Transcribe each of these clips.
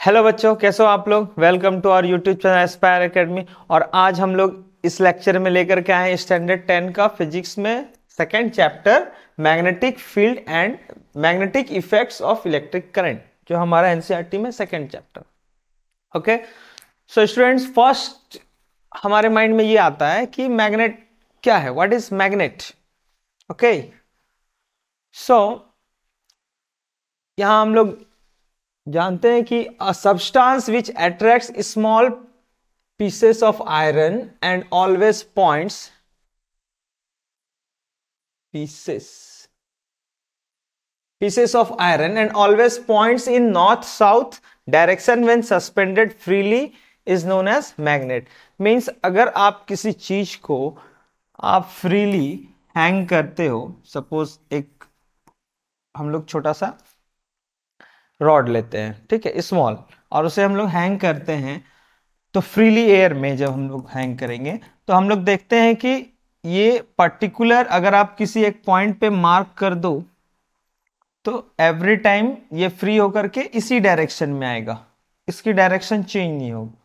Hello बच्चों, कैसे हो आप लोग। Welcome to our YouTube channel Aspire Academy. और आज हम लोग इस लेक्चर में लेकर के आए हैं स्टैंडर्ड 10 का फिजिक्स में second chapter magnetic field and magnetic effects of electric current, जो हमारा एनसीईआरटी में second chapter. Okay, so students, first हमारे माइंड में ये आता है कि मैग्नेट क्या है, व्हाट इज मैग्नेट। ओके, सो यहां हम लोग जानते हैं कि a substance which attracts small pieces of iron and always pieces of iron and always points in north south direction when suspended freely is known as magnet। means अगर आप किसी चीज को आप फ्रीली हैंग करते हो, सपोज एक हम लोग छोटा सा रॉड लेते हैं, ठीक है, स्मॉल, और उसे हम लोग हैंग करते हैं, तो फ्रीली एयर में जब हम लोग हैंग करेंगे तो हम लोग देखते हैं कि ये पर्टिकुलर अगर आप किसी एक पॉइंट पे मार्क कर दो तो एवरी टाइम ये फ्री होकर के इसी डायरेक्शन में आएगा, इसकी डायरेक्शन चेंज नहीं होगी।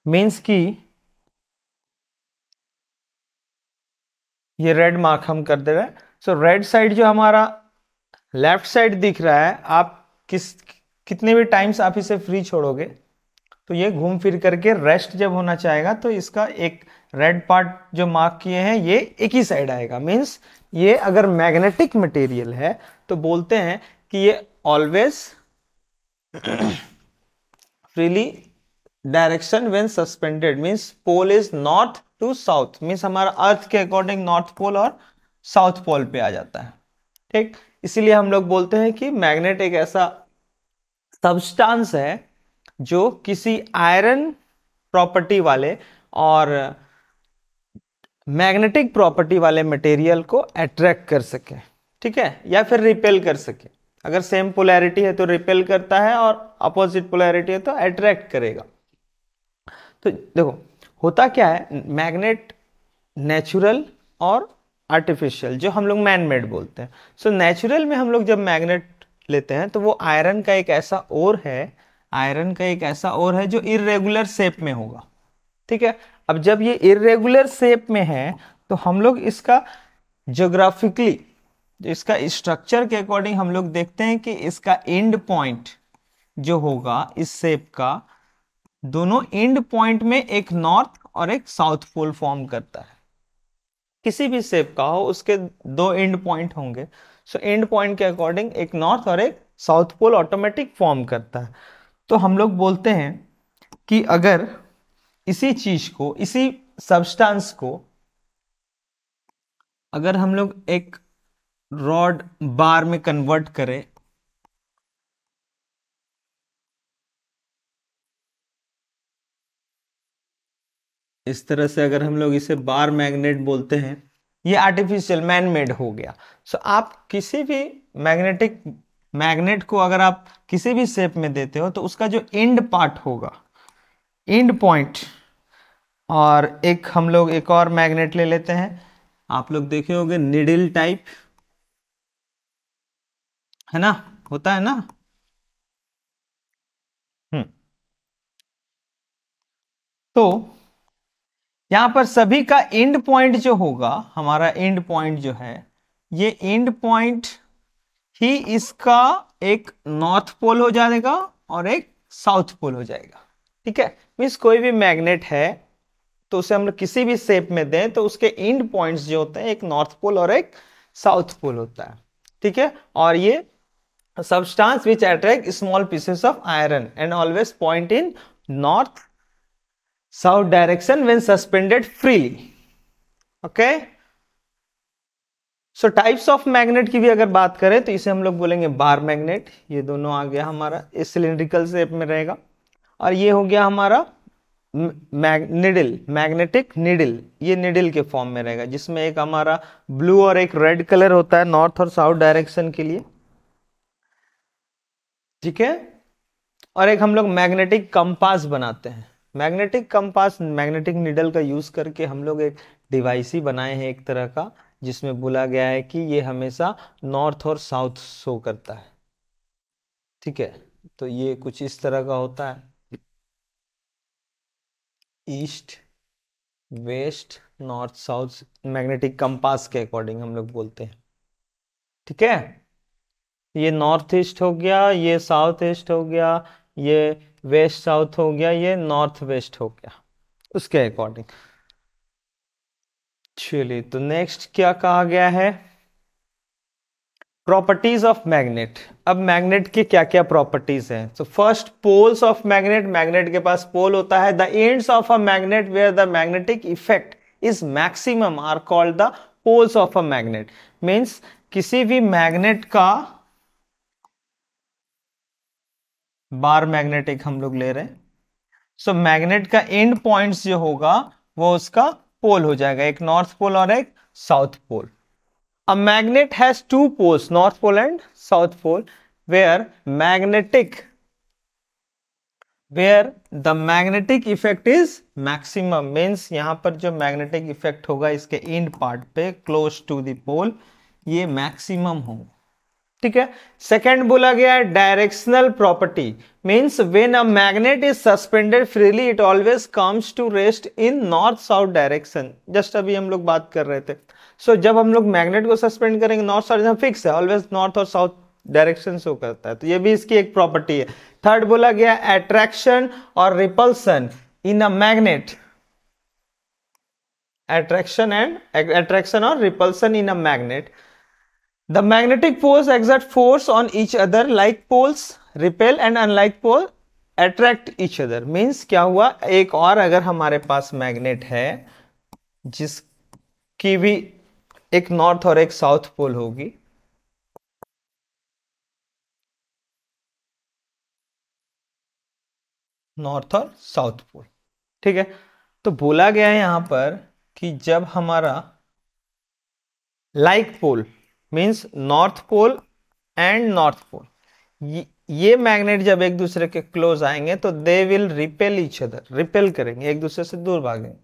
मीन्स कि ये रेड मार्क हम कर दे रहे हैं। सो रेड साइड जो हमारा लेफ्ट साइड दिख रहा है, आप कितने भी टाइम्स आप इसे फ्री छोड़ोगे तो ये घूम फिर करके रेस्ट जब होना चाहेगा तो इसका एक रेड पार्ट जो मार्क किए हैं ये एक ही साइड आएगा। मींस ये अगर मैग्नेटिक मटेरियल है तो बोलते हैं कि ये always freely direction when suspended, means pole is north to south, means हमारा अर्थ के अकॉर्डिंग नॉर्थ पोल और साउथ पोल पे आ जाता है। ठीक, इसीलिए हम लोग बोलते हैं कि मैग्नेट एक ऐसा सब्सटेंस है जो किसी आयरन प्रॉपर्टी वाले और मैग्नेटिक प्रॉपर्टी वाले मटेरियल को अट्रैक्ट कर सके, ठीक है, या फिर रिपेल कर सके। अगर सेम पोलैरिटी है तो रिपेल करता है और अपोजिट पोलैरिटी है तो अट्रैक्ट करेगा। तो देखो होता क्या है, मैग्नेट नेचुरल और आर्टिफिशियल, जो हम लोग मैन मेड बोलते हैं। सो नेचुरल में हम लोग जब मैग्नेट लेते हैं तो वो आयरन का एक ऐसा ओर है, आयरन का एक ऐसा ओर है जो इरेगुलर शेप में होगा, ठीक है। अब जब ये इरेगुलर शेप में है तो हम लोग इसका ज्योग्राफिकली, इसका स्ट्रक्चर के अकॉर्डिंग हम लोग देखते हैं कि इसका एंड पॉइंट जो होगा इस शेप का, दोनों एंड पॉइंट में एक नॉर्थ और एक साउथ पोल फॉर्म करता है। किसी भी शेप का हो उसके दो एंड पॉइंट होंगे, सो एंड पॉइंट के अकॉर्डिंग एक नॉर्थ और एक साउथ पोल ऑटोमेटिक फॉर्म करता है। तो हम लोग बोलते हैं कि अगर इसी चीज को, इसी सब्सटेंस को अगर हम लोग एक रॉड बार में कन्वर्ट करें, इस तरह से अगर हम लोग इसे बार मैग्नेट बोलते हैं, ये आर्टिफिशियल मैन मेड हो गया। सो आप किसी भी मैग्नेट को अगर आप किसी भी शेप में देते हो तो उसका जो एंड पार्ट होगा, एंड पॉइंट, और एक हम लोग एक और मैग्नेट ले लेते हैं, आप लोग देखे होंगे निडल टाइप, है ना, होता है ना। तो यहां पर सभी का एंड पॉइंट जो होगा, हमारा एंड पॉइंट जो है, ये एंड पॉइंट ही इसका एक नॉर्थ पोल हो जाएगा और एक साउथ पोल हो जाएगा, ठीक है। मीन्स कोई भी मैग्नेट है तो उसे हम लोग किसी भी शेप में दें तो उसके एंड पॉइंट्स जो होते हैं एक नॉर्थ पोल और एक साउथ पोल होता है, ठीक है। और ये substance which attract small pieces of iron and always point in north south direction when suspended freely। okay, so types of magnet की भी अगर बात करें तो इसे हम लोग बोलेंगे बार मैग्नेट, ये दोनों आ गया हमारा, इस सिलिंड्रिकल शेप में रहेगा। और ये हो गया हमारा निडल, मैग्नेटिक निडल, ये निडल के फॉर्म में रहेगा जिसमें एक हमारा ब्लू और एक रेड कलर होता है नॉर्थ और साउथ डायरेक्शन के लिए, ठीक है। और एक हम लोग मैग्नेटिक कंपास बनाते हैं। मैग्नेटिक कंपास, मैग्नेटिक नीडल का यूज करके हम लोग एक डिवाइस ही बनाए हैं एक तरह का, जिसमें बोला गया है कि ये हमेशा नॉर्थ और साउथ शो करता है, ठीक है। तो ये कुछ इस तरह का होता है, east west north south, magnetic compass के अकॉर्डिंग हम लोग बोलते हैं। ठीक है, ये नॉर्थ ईस्ट हो गया, ये साउथ ईस्ट हो गया, ये वेस्ट साउथ हो गया, ये नॉर्थ वेस्ट हो गया, उसके अकॉर्डिंग। चलिए, तो नेक्स्ट क्या कहा गया है, प्रॉपर्टीज ऑफ मैग्नेट। अब मैग्नेट के क्या क्या प्रॉपर्टीज हैं। तो first, poles of magnet, magnet के पास पोल होता है। The ends of a magnet where the magnetic effect is maximum are called the poles of a magnet. Means किसी भी मैग्नेट का, बार मैग्नेटिक हम लोग ले रहे हैं, सो मैग्नेट का एंड पॉइंट्स जो होगा वो उसका पोल हो जाएगा, एक नॉर्थ पोल और एक south pole. A magnet has two poles, north pole and south pole, where the magnetic effect is maximum, means यहाँ पर जो magnetic effect होगा इसके end part पे close to the pole, ये maximum होगा। ठीक है। सेकेंड बोला गया directional property, means when a magnet is suspended freely it always comes to rest in north south direction. Just अभी हम लोग बात कर रहे थे। सो जब हम लोग मैग्नेट को सस्पेंड करेंगे नॉर्थ साउथ फिक्स है, ऑलवेज नॉर्थ और साउथ डायरेक्शन शो करता है, तो ये भी इसकी एक प्रॉपर्टी है। थर्ड बोला गया अट्रैक्शन और repulsion in a magnet, attraction और repulsion in a magnet. The magnetic poles exert force on each other, like poles repel and unlike pole attract each other। Means क्या हुआ, एक और अगर हमारे पास मैग्नेट है जिसकी भी एक नॉर्थ और एक साउथ पोल होगी, नॉर्थ और साउथ पोल। ठीक है, तो बोला गया है यहां पर कि जब हमारा like pole means north pole and north pole, ये मैग्नेट जब एक दूसरे के क्लोज आएंगे तो they will repel each other, repel करेंगे, एक दूसरे से दूर भागेंगे।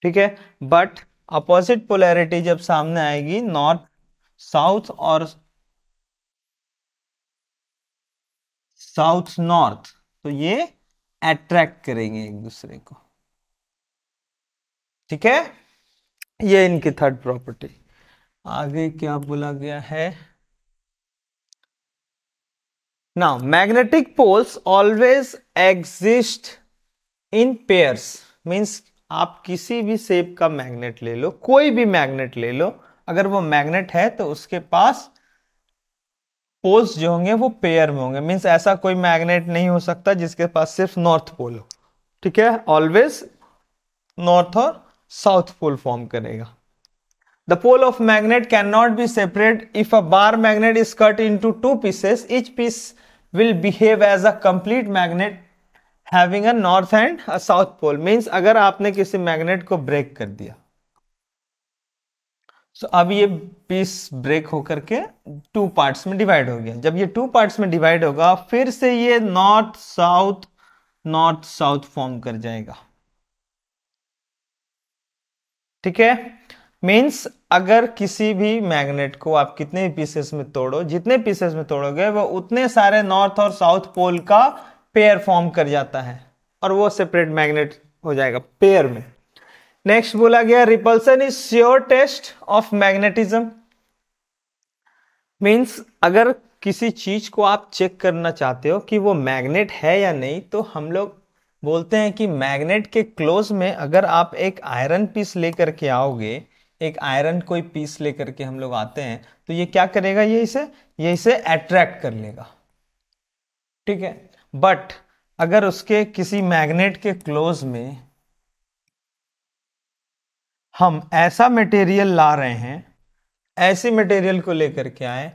ठीक है, बट अपोजिट पोलैरिटी जब सामने आएगी नॉर्थ साउथ और साउथ नॉर्थ, तो ये अट्रैक्ट करेंगे एक दूसरे को। ठीक है, ये इनकी थर्ड प्रॉपर्टी। आगे क्या बोला गया है, now magnetic poles always exist in pairs. Means आप किसी भी शेप का मैग्नेट ले लो, कोई भी मैग्नेट ले लो, अगर वो मैग्नेट है तो उसके पास पोल्स जो होंगे वो पेयर में होंगे। मींस ऐसा कोई मैग्नेट नहीं हो सकता जिसके पास सिर्फ नॉर्थ पोल हो। ठीक है, ऑलवेज नॉर्थ और साउथ पोल फॉर्म करेगा। The pole of magnet cannot be separated. If a bar magnet is cut into two pieces, each piece will behave as a complete magnet having a north and a south pole। Means अगर आपने किसी magnet को break कर दिया, so अब ये piece break होकर के टू पार्ट्स में डिवाइड हो गया। जब ये टू पार्ट्स में डिवाइड होगा फिर से ये नॉर्थ साउथ फॉर्म कर जाएगा। ठीक है, मींस अगर किसी भी मैग्नेट को आप कितने भी पीसेस में तोड़ो, जितने पीसेस में तोड़ोगे वो उतने सारे नॉर्थ और साउथ पोल का पेयर फॉर्म कर जाता है और वो सेपरेट मैग्नेट हो जाएगा पेयर में। नेक्स्ट बोला गया repulsion is sure test of magnetism. Means अगर किसी चीज को आप चेक करना चाहते हो कि वो मैग्नेट है या नहीं, तो हम लोग बोलते हैं कि मैग्नेट के क्लोज में अगर आप एक आयरन पीस लेकर के आओगे, एक आयरन कोई पीस लेकर के हम लोग आते हैं, तो ये क्या करेगा, ये इसे अट्रैक्ट कर लेगा। ठीक है, बट अगर उसके किसी मैग्नेट के क्लोज में हम ऐसा मटेरियल ला रहे हैं, ऐसी मटेरियल को लेकर के आए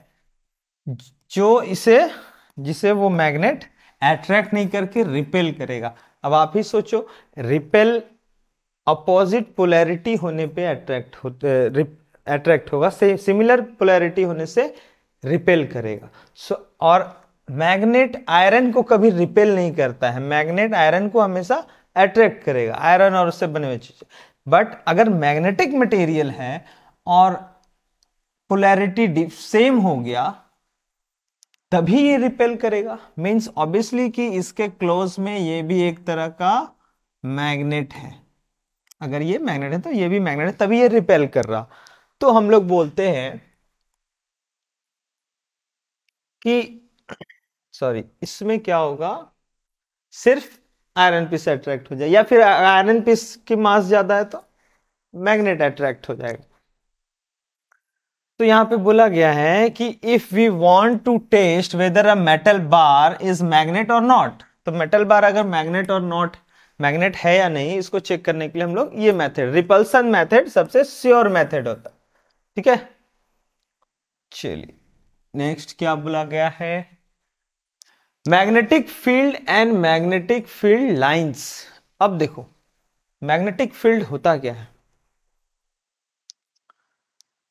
जो जिसे वो मैग्नेट अट्रैक्ट नहीं करके रिपेल करेगा। अब आप ही सोचो, रिपेल अपोजिट पोलैरिटी होने पे अट्रैक्ट होगा, सिमिलर पोलैरिटी होने से रिपेल करेगा। और मैग्नेट आयरन को कभी रिपेल नहीं करता है, मैग्नेट आयरन को हमेशा अट्रैक्ट करेगा, आयरन और उससे बने हुए चीजें। बट अगर मैग्नेटिक मटेरियल है और पोलैरिटी सेम हो गया, तभी ये रिपेल करेगा। मीन्स ऑब्वियसली कि इसके क्लोज में ये भी एक तरह का मैग्नेट है, अगर ये मैग्नेट है तो ये भी मैग्नेट है, तभी ये रिपेल कर रहा। तो हम लोग बोलते हैं कि सॉरी, इसमें क्या होगा, सिर्फ आयरन पीस अट्रैक्ट हो जाए, या फिर आयरन पीस की मास ज्यादा है तो मैग्नेट अट्रैक्ट हो जाएगा। तो यहां पे बोला गया है कि if we want to test whether a metal bar is magnet और नॉट, तो मेटल बार अगर मैग्नेट और नॉट, मैग्नेट है या नहीं, इसको चेक करने के लिए हम लोग ये मेथड, रिपल्सन मेथड सबसे श्योर मेथड होता है। ठीक है, चलिए नेक्स्ट क्या बोला गया है, magnetic field and magnetic field lines. अब देखो मैग्नेटिक फील्ड होता क्या है,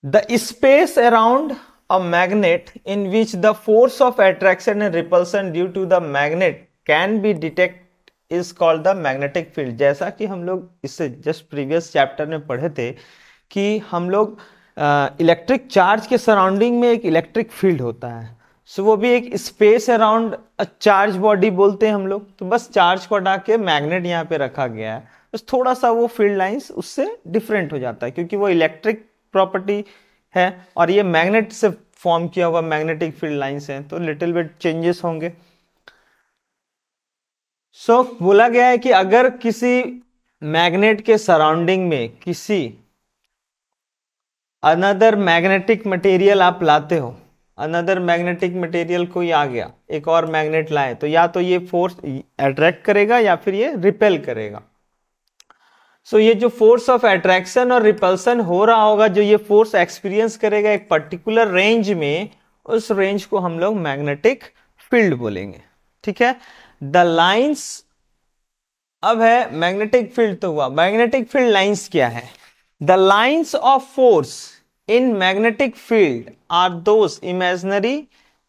the space around a magnet in which the force of attraction and repulsion due to the magnet can be detected is called the magnetic field। जैसा कि हम लोग इससे जस्ट प्रीवियस चैप्टर में पढ़े थे कि हम लोग इलेक्ट्रिक चार्ज के सराउंडिंग में एक इलेक्ट्रिक फील्ड होता है, सो वो भी एक space around a charge body बोलते हैं हम लोग। तो बस चार्ज को हटा के मैग्नेट यहाँ पे रखा गया है, बस थोड़ा सा वो फील्ड लाइंस उससे डिफरेंट हो जाता है क्योंकि वो इलेक्ट्रिक प्रॉपर्टी है और ये मैग्नेट से फॉर्म किया हुआ मैग्नेटिक फील्ड लाइंस हैं, तो लिटिल बिट चेंजेस होंगे। सो बोला गया है कि अगर किसी मैग्नेट के सराउंडिंग में किसी अनदर मैग्नेटिक मटेरियल आप लाते हो, अनदर मैग्नेटिक मटेरियल कोई आ गया, एक और मैग्नेट लाए, तो या तो ये फोर्स अट्रैक्ट करेगा या फिर ये रिपेल करेगा। सो ये जो फोर्स ऑफ अट्रैक्शन और रिपल्सन हो रहा होगा, जो ये फोर्स एक्सपीरियंस करेगा एक पर्टिकुलर रेंज में, उस रेंज को हम लोग मैग्नेटिक फील्ड बोलेंगे। ठीक है, द लाइंस, अब है मैग्नेटिक फील्ड तो हुआ, मैग्नेटिक फील्ड लाइंस क्या है, the lines of force in magnetic field are those imaginary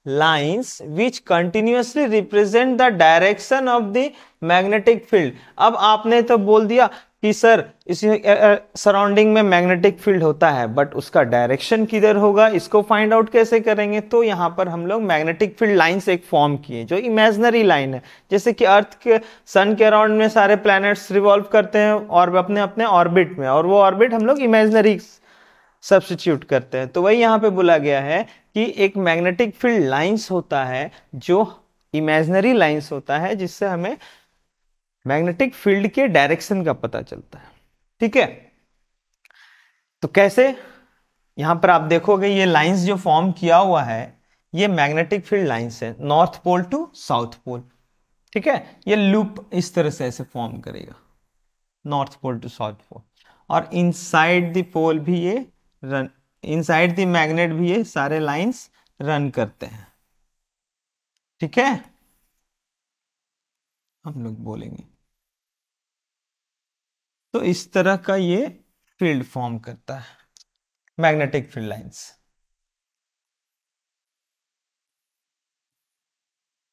lines which continuously represent the direction of the magnetic field. अब आपने तो बोल दिया कि सर इस सराउंडिंग में मैग्नेटिक फील्ड होता है, बट उसका डायरेक्शन किधर होगा, इसको फाइंड आउट कैसे करेंगे। तो यहां पर हम लोग मैग्नेटिक फील्ड लाइंस एक फॉर्म किए जो इमेजिनरी लाइन है, जैसे कि अर्थ के सन के अराउंड में सारे प्लैनेट्स रिवॉल्व करते हैं और अपने अपने ऑर्बिट में, और वो ऑर्बिट हम लोग इमेजिनरी सब्स्टिट्यूट करते हैं। तो वही यहां पे बोला गया है कि एक मैग्नेटिक फील्ड लाइंस होता है जो इमेजिनरी लाइंस होता है, जिससे हमें मैग्नेटिक फील्ड के डायरेक्शन का पता चलता है। ठीक है, तो कैसे, यहां पर आप देखोगे ये लाइंस जो फॉर्म किया हुआ है ये मैग्नेटिक फील्ड लाइंस है, north pole to south pole. ठीक है, ये लूप इस तरह से ऐसे फॉर्म करेगा, north pole to south pole, और इनसाइड द पोल भी ये रन, इनसाइड द मैग्नेट भी ये सारे लाइंस रन करते हैं। ठीक है, हम लोग बोलेंगे तो इस तरह का ये फील्ड फॉर्म करता है मैग्नेटिक फील्ड लाइंस।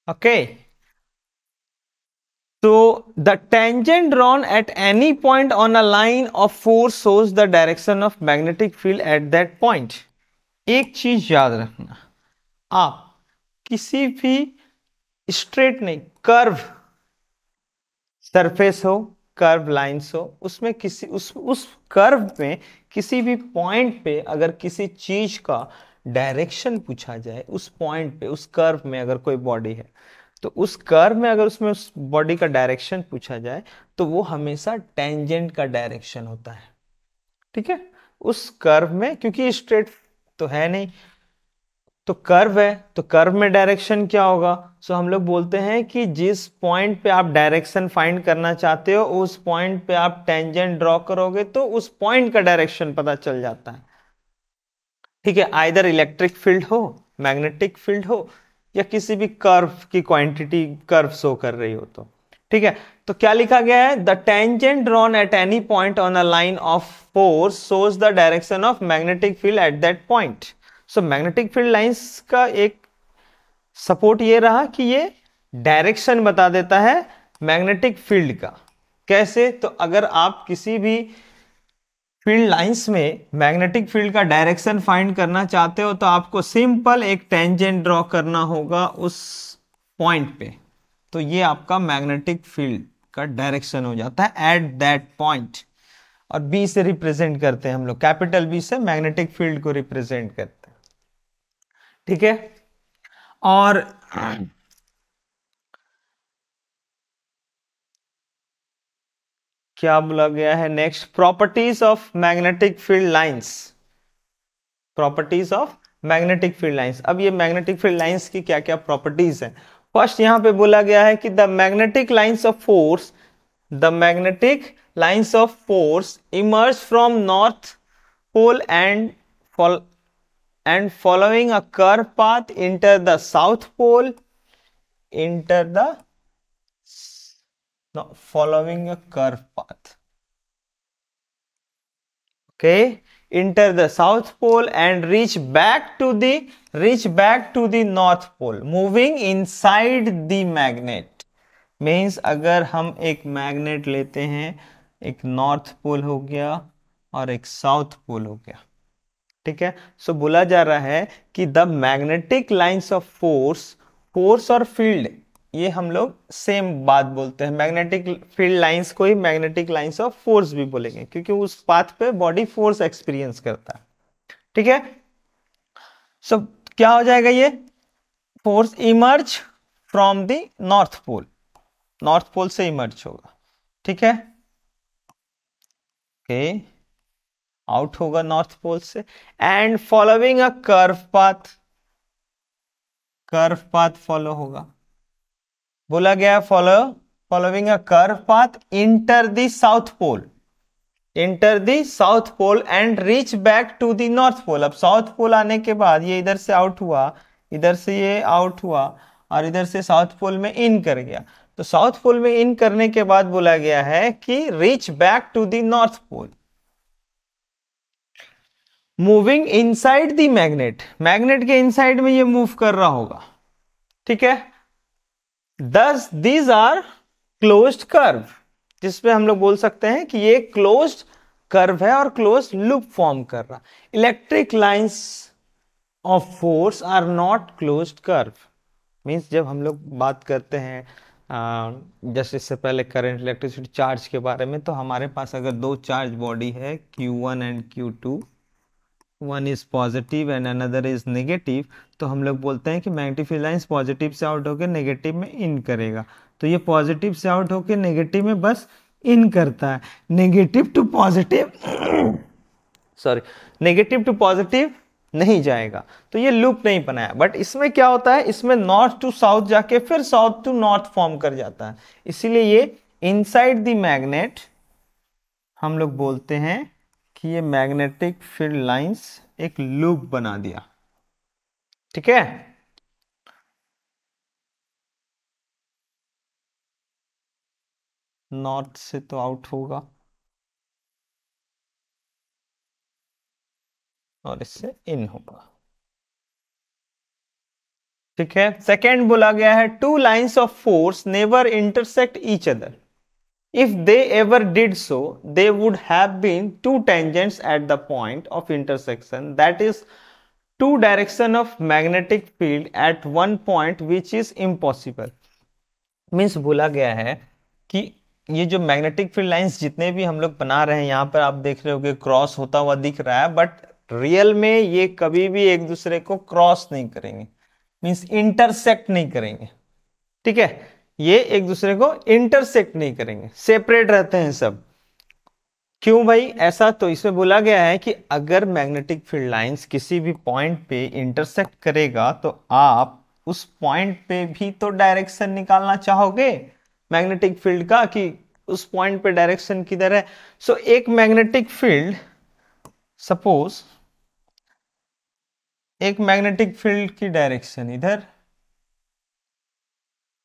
ओके, तो the tangent drawn at any point on a line of force shows the direction of magnetic field at that point. एक चीज याद रखना, आप किसी भी स्ट्रेट नहीं, कर्व सरफेस हो, कर्व लाइंस हो, उसमें किसी उस कर्व में किसी भी पॉइंट पे अगर किसी चीज का डायरेक्शन पूछा जाए, उस पॉइंट पे उस कर्व में अगर कोई बॉडी है तो उस कर्व में अगर उसमें उस बॉडी का डायरेक्शन पूछा जाए तो वो हमेशा टेंजेंट का डायरेक्शन होता है। ठीक है, उस कर्व में, क्योंकि स्ट्रेट तो है नहीं, तो कर्व है, तो कर्व में डायरेक्शन क्या होगा। सो हम लोग बोलते हैं कि जिस पॉइंट पे आप डायरेक्शन फाइंड करना चाहते हो उस पॉइंट पे आप टेंजेंट ड्रॉ करोगे तो उस पॉइंट का डायरेक्शन पता चल जाता है। ठीक है, आइदर इलेक्ट्रिक फील्ड हो, मैग्नेटिक फील्ड हो, या किसी भी कर्व की क्वांटिटी कर्व शो कर रही हो तो। ठीक है, तो क्या लिखा गया है, the tangent drawn at any point on a line of force shows the direction of magnetic field at that point. So magnetic field lines का एक सपोर्ट ये रहा कि ये डायरेक्शन बता देता है मैग्नेटिक फील्ड का। कैसे, तो अगर आप किसी भी फील्ड लाइंस में मैग्नेटिक फील्ड का डायरेक्शन फाइंड करना चाहते हो तो आपको सिंपल एक टेंजेंट ड्रॉ करना होगा उस पॉइंट पे, तो ये आपका मैग्नेटिक फील्ड का डायरेक्शन हो जाता है एट दैट पॉइंट। और बी से रिप्रेजेंट करते हैं हम लोग, कैपिटल बी से मैग्नेटिक फील्ड को रिप्रेजेंट करते हैं, ठीक है। और क्या बोला गया है next, properties of magnetic field lines. Properties of magnetic field lines. अब ये मैग्नेटिक फील्ड लाइंस की क्या क्या प्रॉपर्टीज हैं। फर्स्ट यहां पे बोला गया है कि the magnetic lines of force, the magnetic lines of force emerge from north pole and following a curve path enter the south pole, enter the no, following a curve path, okay, enter the south pole and reach back to the north pole moving inside the magnet। Means अगर हम एक magnet लेते हैं, एक north pole हो गया और एक साउथ पोल हो गया, ठीक है। सो बोला जा रहा है कि the magnetic lines of force, force और फील्ड ये हम लोग सेम बात बोलते हैं। मैग्नेटिक फील्ड लाइंस को ही मैग्नेटिक लाइंस ऑफ फोर्स भी बोलेंगे क्योंकि उस पाथ पे बॉडी फोर्स एक्सपीरियंस करता है, ठीक है। सो क्या हो जाएगा ये, force emerge from the north pole, north pole से इमर्ज होगा, ठीक है, ओके, आउट होगा नॉर्थ पोल से। And following a curve path, curve path follow होगा, बोला गया following a curve path enter the south pole, enter the south pole and reach back to the north pole. अब south पोल आने के बाद ये इधर से आउट हुआ, इधर से ये आउट हुआ और इधर से साउथ पोल में इन कर गया। तो साउथ पोल में इन करने के बाद बोला गया है कि reach back to the north pole moving inside the magnet, magnet के इनसाइड में ये मूव कर रहा होगा, ठीक है। दस दीज आर क्लोज्ड कर्व, जिसपे हम लोग बोल सकते हैं कि ये क्लोज्ड कर्व है और क्लोज्ड लूप फॉर्म कर रहा। Electric lines of force are not closed curve. Means जब हम लोग बात करते हैं जैसे इससे पहले करंट, इलेक्ट्रिसिटी, चार्ज के बारे में, तो हमारे पास अगर दो चार्ज बॉडी है Q1 and Q2, one is positive and another is negative, तो हम लोग बोलते हैं कि मैग्नेटिक फील्ड लाइंस पॉजिटिव से आउट होकर नेगेटिव में इन करेगा। तो ये पॉजिटिव से आउट होकर नेगेटिव में बस इन करता है, negative to positive sorry negative to positive नहीं जाएगा, तो ये लूप नहीं बनाया। बट इसमें क्या होता है, इसमें नॉर्थ टू साउथ जाके फिर साउथ टू नॉर्थ फॉर्म कर जाता है, इसीलिए ये इनसाइड द मैग्नेट हम लोग बोलते हैं कि ये मैग्नेटिक फील्ड लाइंस एक लूप बना दिया, ठीक है। नॉर्थ से तो आउट होगा और इससे इन होगा, ठीक है। सेकेंड बोला गया है two lines of force never intersect each other, if they ever did so they would have been two tangents at the point of intersection, that is two direction of magnetic field at one point which is impossible। Means बोला गया है कि ये जो magnetic field lines जितने भी हम लोग बना रहे हैं, यहां पर आप देख रहे हो कि क्रॉस होता हुआ दिख रहा है, बट रियल में ये कभी भी एक दूसरे को क्रॉस नहीं करेंगे, मीन्स इंटरसेक्ट नहीं करेंगे, ठीक है। ये एक दूसरे को इंटरसेक्ट नहीं करेंगे, सेपरेट रहते हैं सब। क्यों भाई ऐसा, तो इसमें बोला गया है कि अगर मैग्नेटिक फील्ड लाइंस किसी भी पॉइंट पे इंटरसेक्ट करेगा तो आप उस पॉइंट पे भी तो डायरेक्शन निकालना चाहोगे मैग्नेटिक फील्ड का, कि उस पॉइंट पे डायरेक्शन किधर है। सो एक मैग्नेटिक फील्ड, सपोज एक मैग्नेटिक फील्ड की डायरेक्शन इधर,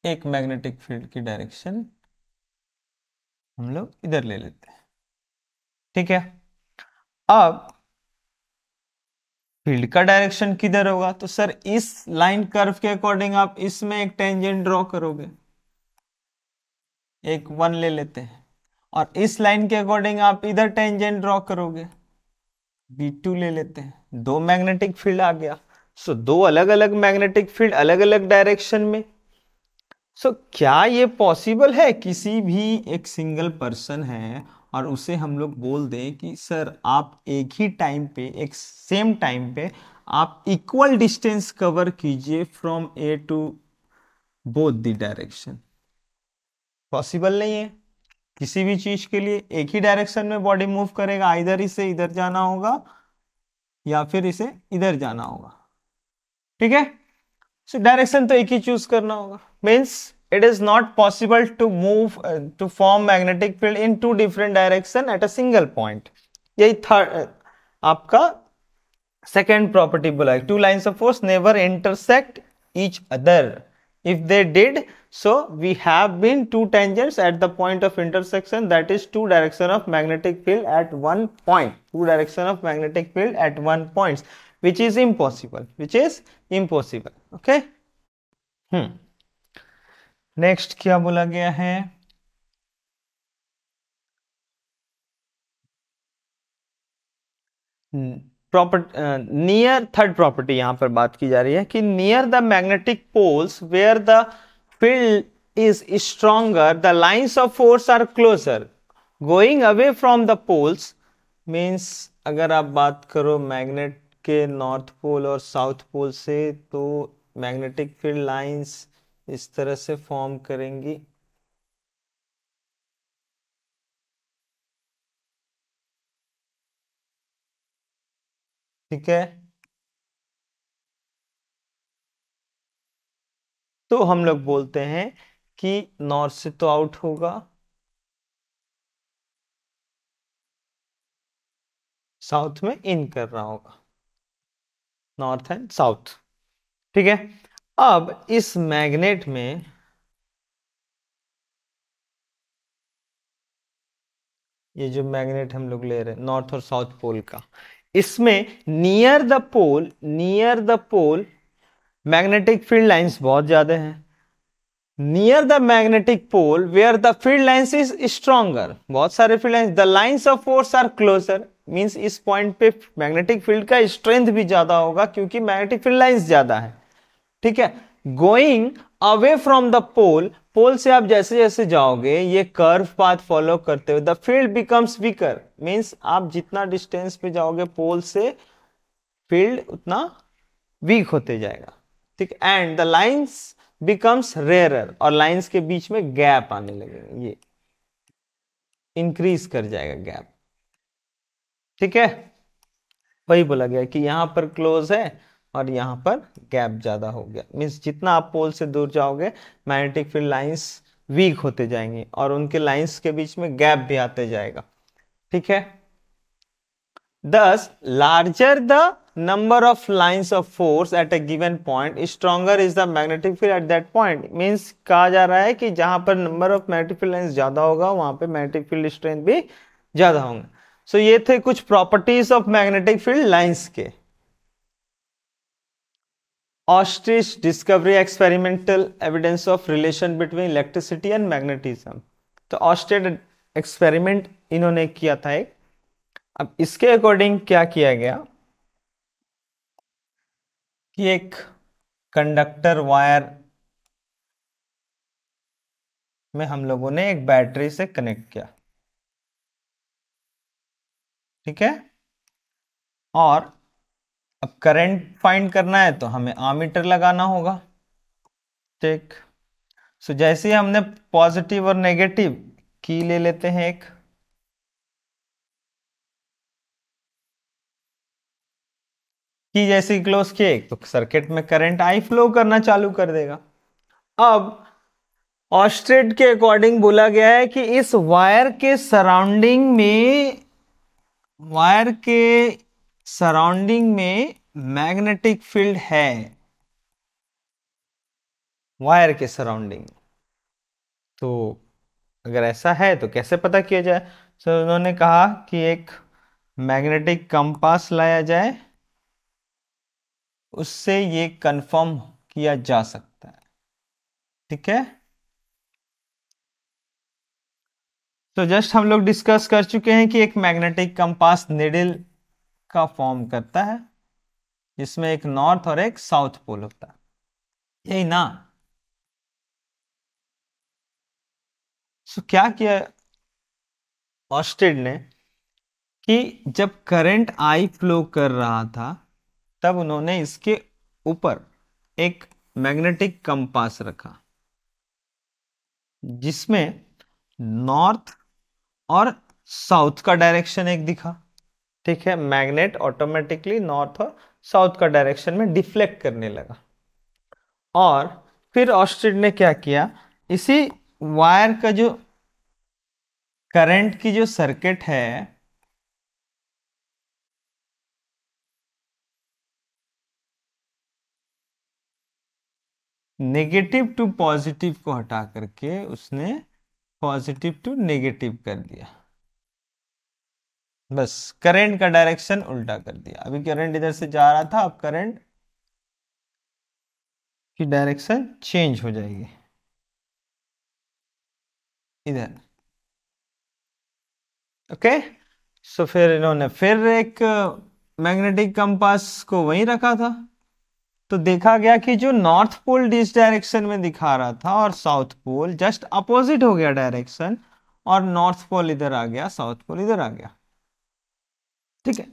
एक मैग्नेटिक फील्ड की डायरेक्शन हम लोग इधर ले लेते हैं, ठीक है। अब फील्ड का डायरेक्शन किधर होगा, तो सर इस लाइन कर्व के अकॉर्डिंग आप इसमें एक टेंजेंट ड्रॉ करोगे, एक 1 ले लेते हैं, और इस लाइन के अकॉर्डिंग आप इधर टेंजेंट ड्रॉ करोगे, V2 ले लेते हैं, दो मैग्नेटिक फील्ड आ गया। सो दो अलग अलग मैग्नेटिक फील्ड अलग अलग डायरेक्शन में। सो क्या ये पॉसिबल है, किसी भी एक सिंगल पर्सन है और उसे हम लोग बोल दें कि सर आप एक ही टाइम पे, एक सेम टाइम पे आप इक्वल डिस्टेंस कवर कीजिए from A to both the direction? Possible नहीं है। किसी भी चीज के लिए एक ही डायरेक्शन में बॉडी मूव करेगा, इधर इसे इधर जाना होगा या फिर इसे इधर जाना होगा। ठीक है, सो डायरेक्शन तो एक ही चूज करना होगा। Means it is not possible to move to form magnetic field in two different direction at a single point. यही थर्ड आपका सेकेंड प्रॉपर्टी बोला है, two lines of force never intersect each other. if they did so, we have been two tangents at the point of intersection, that is two direction of magnetic field at one point, two direction of magnetic field at one point, which is impossible, which is impossible. Okay, next क्या बोला गया है? Near, third property यहां पर बात की जा रही है कि near the magnetic poles where the field is stronger the lines of force are closer going away from the poles. Means अगर आप बात करो मैग्नेट के नॉर्थ पोल और साउथ पोल से, तो मैग्नेटिक फील्ड लाइंस इस तरह से फॉर्म करेंगी। ठीक है, तो हम लोग बोलते हैं कि नॉर्थ से तो आउट होगा, साउथ में इन कर रहा होगा, नॉर्थ एंड साउथ। ठीक है, अब इस मैग्नेट में ये जो मैग्नेट हम लोग ले रहे हैं नॉर्थ और साउथ पोल का, इसमें near the pole magnetic field lines बहुत ज्यादा हैं। Near the magnetic pole where the field lines is stronger, बहुत सारे field lines, the lines of force are closer. Means इस पॉइंट पे मैग्नेटिक फील्ड का स्ट्रेंथ भी ज्यादा होगा क्योंकि मैग्नेटिक फील्ड लाइंस ज्यादा है। ठीक है, गोइंग अवे फ्रॉम द पोल, पोल से आप जैसे जैसे जाओगे ये कर्व पाथ फॉलो करते हुए the field becomes weaker. Means आप जितना डिस्टेंस पे जाओगे पोल से, फील्ड उतना वीक होते जाएगा। ठीक, and the lines becomes rarer, और लाइंस के बीच में गैप आने लगेगा, ये इंक्रीज कर जाएगा गैप। ठीक है, वही बोला गया कि यहां पर क्लोज है और यहां पर गैप ज्यादा हो गया। मीन्स जितना आप पोल से दूर जाओगे मैग्नेटिक फील्ड लाइंस वीक होते जाएंगे और उनके लाइंस के बीच में गैप भी आते जाएगा। ठीक है, thus larger the number of lines of force at a given point, stronger is the magnetic field at that point। Means कहा जा रहा है कि जहां पर number of magnetic field lines ज्यादा होगा वहां पे मैग्नेटिक फील्ड स्ट्रेंथ भी ज्यादा होंगे। सो ये थे कुछ properties of magnetic field lines के। ऑस्ट्रिच discovery experimental evidence of relation between electricity and magnetism. तो ऑस्ट्रिच एक्सपेरिमेंट इन्होंने किया था एक। अब इसके अकॉर्डिंग क्या किया गया कि एक कंडक्टर वायर में हम लोगों ने एक बैटरी से कनेक्ट किया। ठीक है, और अब करंट फाइंड करना है तो हमें आमीटर लगाना होगा। ठीक, सो जैसे ही हमने पॉजिटिव और नेगेटिव की ले लेते हैं, एक की जैसे क्लोज किए तो सर्किट में करंट आई फ्लो करना चालू कर देगा। अब ऑस्ट्रेट के अकॉर्डिंग बोला गया है कि इस वायर के सराउंडिंग में मैग्नेटिक फील्ड है, वायर के सराउंडिंग। तो अगर ऐसा है तो कैसे पता किया जाए? तो उन्होंने कहा कि एक मैग्नेटिक कंपास लाया जाए, उससे ये कंफर्म किया जा सकता है। ठीक है, तो जस्ट हम लोग डिस्कस कर चुके हैं कि एक मैग्नेटिक कंपास निडल का फॉर्म करता है जिसमें एक नॉर्थ और एक साउथ पोल होता है, यही ना। सो क्या किया ऑस्टेड ने कि जब करंट आई फ्लो कर रहा था तब उन्होंने इसके ऊपर एक मैग्नेटिक कंपास रखा जिसमें नॉर्थ और साउथ का डायरेक्शन एक दिखा। ठीक है, मैग्नेट ऑटोमेटिकली नॉर्थ और साउथ का डायरेक्शन में डिफ्लेक्ट करने लगा। और फिर ऑस्टेड ने क्या किया, इसी वायर का जो करंट की जो सर्किट है नेगेटिव टू पॉजिटिव को हटा करके उसने पॉजिटिव टू नेगेटिव कर दिया। बस करंट का डायरेक्शन उल्टा कर दिया। अभी करंट इधर से जा रहा था, अब करंट की डायरेक्शन चेंज हो जाएगी इधर। ओके, सो फिर इन्होंने फिर एक मैग्नेटिक कंपास को वहीं रखा था। तो देखा गया कि जो नॉर्थ पोल डिस डायरेक्शन में दिखा रहा था और साउथ पोल जस्ट अपोजिट हो गया डायरेक्शन, और नॉर्थ पोल इधर आ गया, साउथ पोल इधर आ गया। ठीक है,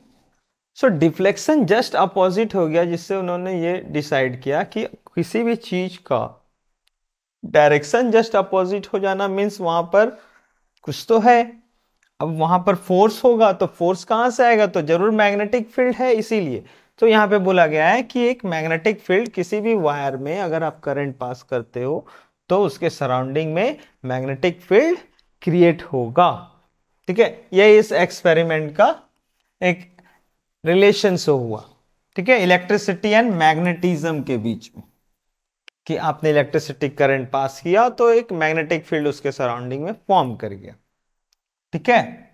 सो डिफ्लेक्शन जस्ट अपोजिट हो गया, जिससे उन्होंने ये डिसाइड किया कि किसी भी चीज का डायरेक्शन जस्ट अपोजिट हो जाना मीन्स वहां पर कुछ तो है। अब वहां पर फोर्स होगा तो फोर्स कहां से आएगा, तो जरूर मैग्नेटिक फील्ड है। इसीलिए तो यहां पे बोला गया है कि एक मैग्नेटिक फील्ड किसी भी वायर में अगर आप करंट पास करते हो तो उसके सराउंडिंग में मैग्नेटिक फील्ड क्रिएट होगा। ठीक है, ये इस एक्सपेरिमेंट का एक रिलेशन शो हुआ। ठीक है, इलेक्ट्रिसिटी एंड मैग्नेटिज्म के बीच में, कि आपने इलेक्ट्रिसिटी करंट पास किया तो एक मैग्नेटिक फील्ड उसके सराउंडिंग में फॉर्म कर गया। ठीक है,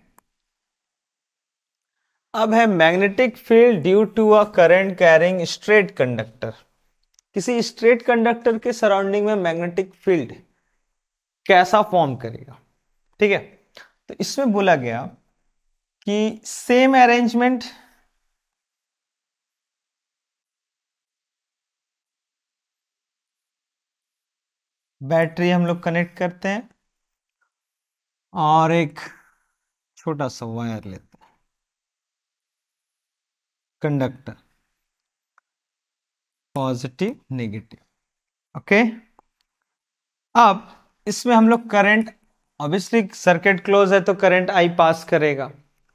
अब है magnetic field due to a current carrying straight conductor. किसी स्ट्रेट कंडक्टर के सराउंडिंग में मैग्नेटिक फील्ड कैसा फॉर्म करेगा। ठीक है, तो इसमें बोला गया कि सेम अरेंजमेंट बैटरी हम लोग कनेक्ट करते हैं और एक छोटा सा वायर लेते हैं, कंडक्टर, पॉजिटिव नेगेटिव। ओके, अब इसमें हम लोग करंट, ऑब्वियसली सर्किट क्लोज है तो करंट आई पास करेगा।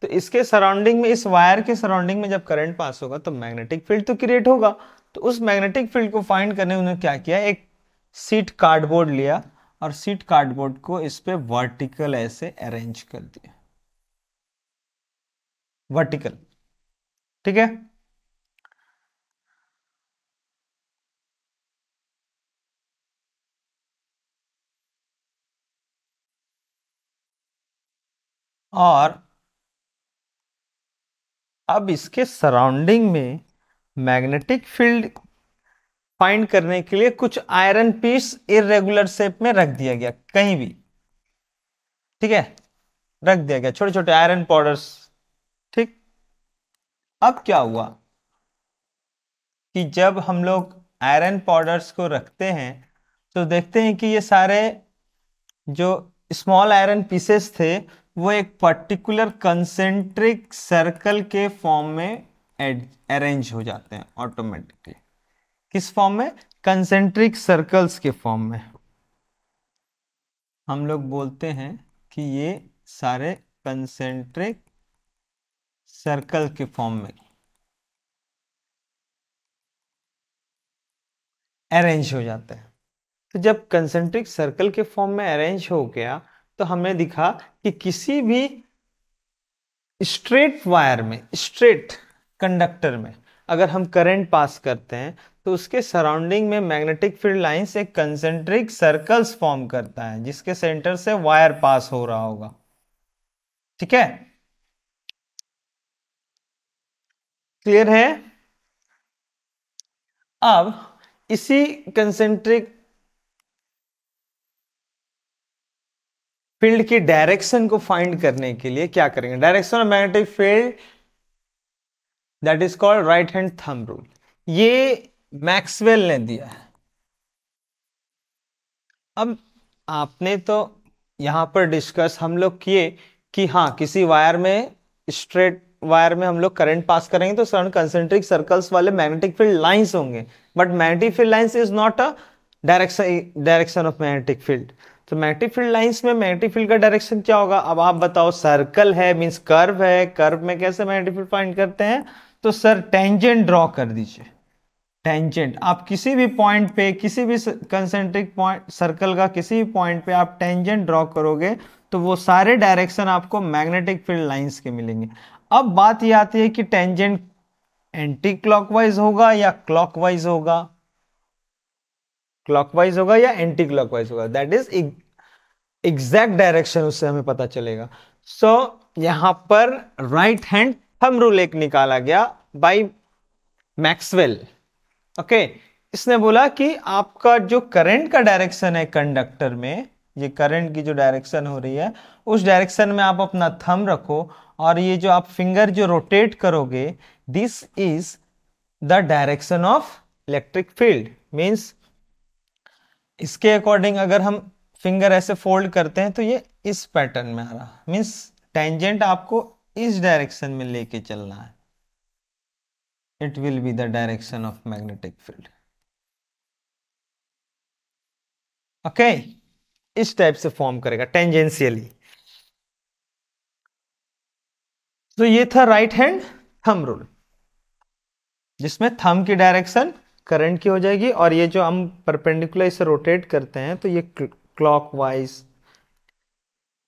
तो इसके सराउंडिंग में, इस वायर के सराउंडिंग में जब करंट पास होगा तो मैग्नेटिक फील्ड तो क्रिएट होगा। तो उस मैग्नेटिक फील्ड को फाइंड करने उन्होंने क्या किया, एक सीट कार्डबोर्ड लिया और सीट कार्डबोर्ड को इस पे वर्टिकल ऐसे अरेंज कर दिया, वर्टिकल। ठीक है, और अब इसके सराउंडिंग में मैग्नेटिक फील्ड फाइंड करने के लिए कुछ आयरन पीस इरेगुलर शेप में रख दिया गया कहीं भी। ठीक है, रख दिया गया छोटे छोटे आयरन पाउडर्स। ठीक, अब क्या हुआ कि जब हम लोग आयरन पाउडर्स को रखते हैं तो देखते हैं कि ये सारे जो स्मॉल आयरन पीसेस थे वो एक पर्टिकुलर कंसेंट्रिक सर्कल के फॉर्म में अरेंज हो जाते हैं ऑटोमेटिकली। किस फॉर्म में, कंसेंट्रिक सर्कल्स के फॉर्म में। हम लोग बोलते हैं कि ये सारे कंसेंट्रिक सर्कल के फॉर्म में अरेंज हो जाते हैं। तो जब कंसेंट्रिक सर्कल के फॉर्म में अरेंज हो गया तो हमें दिखा कि किसी भी स्ट्रेट वायर में, स्ट्रेट कंडक्टर में अगर हम करंट पास करते हैं तो उसके सराउंडिंग में मैग्नेटिक फील्ड लाइंस एक कंसेंट्रिक सर्कल्स फॉर्म करता है जिसके सेंटर से वायर पास हो रहा होगा। ठीक है, क्लियर है। अब इसी कंसेंट्रिक फील्ड की डायरेक्शन को फाइंड करने के लिए क्या करेंगे, direction of magnetic field that is called right hand thumb rule. ये मैक्सवेल ने दिया है। अब आपने तो यहां पर डिस्कस हम लोग किए कि हाँ, किसी वायर में, स्ट्रेट वायर में हम लोग करंट पास करेंगे तो सडन कंसेंट्रिक सर्कल्स वाले मैग्नेटिक फील्ड लाइंस होंगे, but magnetic field lines is not a direction of magnetic field. तो मैग्नेटिक फील्ड लाइंस में मैग्नेटिक फील्ड का डायरेक्शन क्या होगा? अब आप बताओ, सर्कल है मींस कर्व है, कर्व में कैसे मैग्नेटिक फील्ड फाइंड करते हैं? तो सर टेंजेंट ड्रॉ कर दीजिए। टेंजेंट, आप किसी भी पॉइंट पे, किसी भी कंसेंट्रिक पॉइंट सर्कल का किसी भी पॉइंट पे आप टेंजेंट ड्रॉ करोगे तो वो सारे डायरेक्शन आपको मैग्नेटिक फील्ड लाइंस के मिलेंगे। अब बात ये आती है कि टेंजेंट एंटी क्लॉकवाइज होगा या क्लॉकवाइज होगा, क्लॉकवाइज होगा या एंटी क्लॉकवाइज होगा, दैट इज एग्जैक्ट डायरेक्शन उससे हमें पता चलेगा। सो यहां पर राइट हैंड थंब रूल एक निकाला गया बाय मैक्सवेल। ओके, इसने बोला कि आपका जो करंट का डायरेक्शन है कंडक्टर में, ये करंट की जो डायरेक्शन हो रही है उस डायरेक्शन में आप अपना थंब रखो, और ये जो आप फिंगर जो रोटेट करोगे, this is the direction of electric field. Means इसके अकॉर्डिंग अगर हम फिंगर ऐसे फोल्ड करते हैं तो ये इस पैटर्न में आ रहा, मींस टेंजेंट आपको इस डायरेक्शन में लेके चलना है, it will be the direction of magnetic field. Okay, इस टाइप से फॉर्म करेगा टेंजेंशियली। तो ये था राइट हैंड थंब रूल, जिसमें थंब की डायरेक्शन करंट की हो जाएगी, और ये जो हम परपेंडिकुलर इसे रोटेट करते हैं तो ये क्लॉकवाइज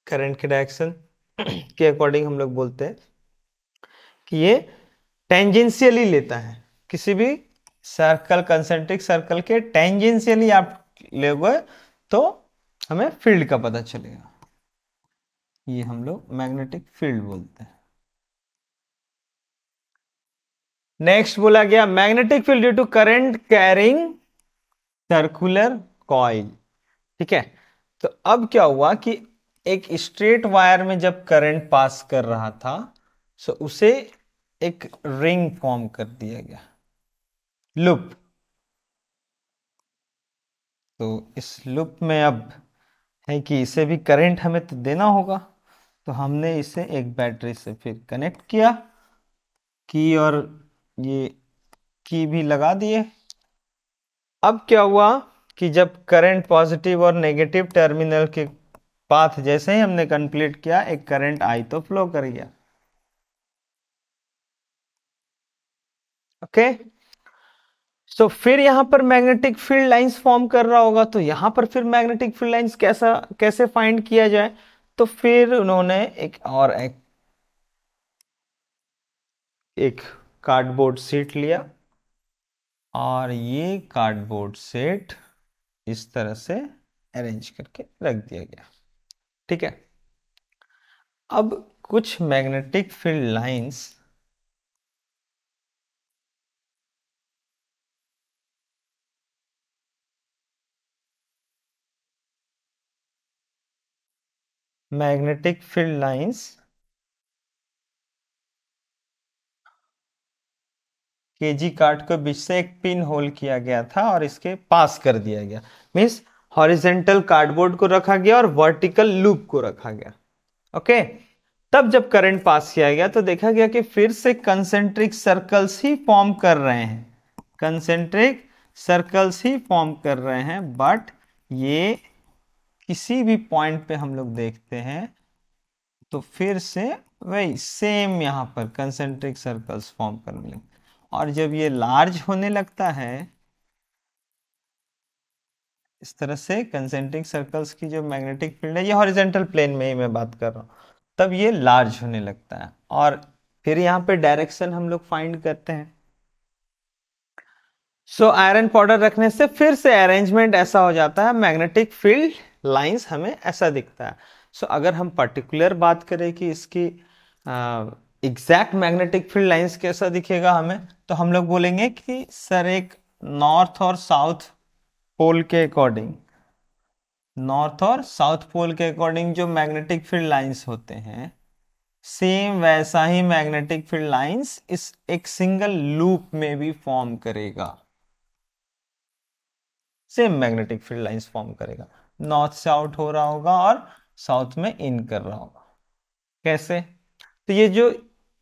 करंट की डायरेक्शन के अकॉर्डिंग हम लोग बोलते हैं कि ये टेंजेंशियली लेता है। किसी भी सर्कल, कंसेंट्रिक सर्कल के टेंजेंशियली आप लोगे तो हमें फील्ड का पता चलेगा, ये हम लोग मैग्नेटिक फील्ड बोलते हैं। नेक्स्ट बोला गया magnetic field due to current carrying circular coil. ठीक है, तो अब क्या हुआ कि एक स्ट्रेट वायर में जब करंट पास कर रहा था सो उसे एक रिंग फॉर्म कर दिया गया, लूप। तो इस लूप में अब है कि इसे भी करंट हमें तो देना होगा, तो हमने इसे एक बैटरी से फिर कनेक्ट किया, की और ये की भी लगा दिए। अब क्या हुआ कि जब करंट पॉजिटिव और नेगेटिव टर्मिनल के पाथ जैसे ही हमने कंप्लीट किया, एक करंट आई तो फ्लो कर गया। ओके, सो फिर यहां पर मैग्नेटिक फील्ड लाइंस फॉर्म कर रहा होगा, तो यहां पर फिर मैग्नेटिक फील्ड लाइंस कैसे फाइंड किया जाए? तो फिर उन्होंने एक कार्डबोर्ड शीट लिया, और ये कार्डबोर्ड शीट इस तरह से अरेंज करके रख दिया गया। ठीक है, अब कुछ magnetic field lines magnetic field lines KG card को बीच से एक पिन होल किया गया था और इसके पास कर दिया गया, मींस हॉरिजेंटल कार्डबोर्ड को रखा गया और वर्टिकल लूप को रखा गया। ओके, तब जब करंट पास किया गया तो देखा गया कि फिर से कंसेंट्रिक सर्कल्स ही फॉर्म कर रहे हैं, कंसेंट्रिक सर्कल्स ही फॉर्म कर रहे हैं, बट ये किसी भी पॉइंट पे हम लोग देखते हैं तो फिर से वही सेम यहां पर कंसेंट्रिक सर्कल्स फॉर्म करने लगते, और जब ये लार्ज होने लगता है इस तरह से कंसेंट्रिक सर्कल्स की जो मैग्नेटिक फील्ड है, ये हॉरिजेंटल प्लेन में ही मैं बात कर रहा हूं, तब ये लार्ज होने लगता है, और फिर यहां पे डायरेक्शन हम लोग फाइंड करते हैं। सो आयरन पाउडर रखने से फिर से अरेंजमेंट ऐसा हो जाता है, मैग्नेटिक फील्ड लाइंस हमें ऐसा दिखता है। सो अगर हम पर्टिकुलर बात करें कि इसकी एग्जैक्ट मैग्नेटिक फील्ड लाइंस कैसा दिखेगा हमें, तो हम लोग बोलेंगे कि सर एक नॉर्थ और साउथ पोल के अकॉर्डिंग नॉर्थ और साउथ पोल के अकॉर्डिंग जो मैग्नेटिक फील्ड लाइंस होते हैं, सेम वैसा ही मैग्नेटिक फील्ड लाइंस इस एक सिंगल लूप में भी फॉर्म करेगा। Same magnetic field lines form करेगा, नॉर्थ से आउट हो रहा होगा और साउथ में इन कर रहा होगा। कैसे? तो ये जो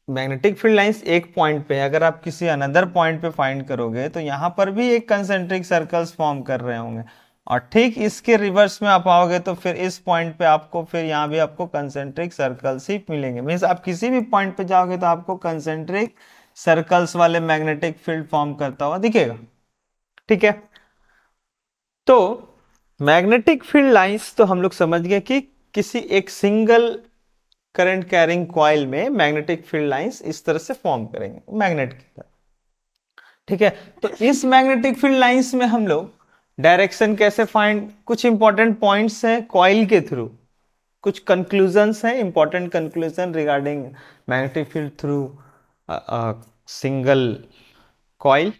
मैग्नेटिक फील्ड लाइंस एक पॉइंट पे है, अगर आप किसी अनदर पॉइंट पे फाइंड करोगे तो यहां पर भी एक कंसेंट्रिक सर्कल्स फॉर्म कर रहे होंगे, और ठीक इसके रिवर्स में आप आओगे तो फिर इस पॉइंट पे आपको फिर यहाँ भी आपको कंसेंट्रिक सर्कल्स ही मिलेंगे। मीन्स आप किसी भी पॉइंट पे जाओगे तो आपको कंसेंट्रिक सर्कल्स वाले मैग्नेटिक फील्ड फॉर्म करता हुआ दिखेगा। ठीक है, तो मैग्नेटिक फील्ड लाइंस तो हम लोग समझ गए कि किसी एक सिंगल करंट कैरिंग कॉइल में मैग्नेटिक फील्ड लाइंस इस तरह से फॉर्म करेंगे मैग्नेट की तरह। ठीक है, तो इस मैग्नेटिक फील्ड लाइंस में हम लोग डायरेक्शन कैसे फाइंड, कुछ इंपॉर्टेंट पॉइंट्स हैं कॉइल के थ्रू, कुछ कंक्लूजन्स हैं, important conclusion regarding magnetic field through single coil.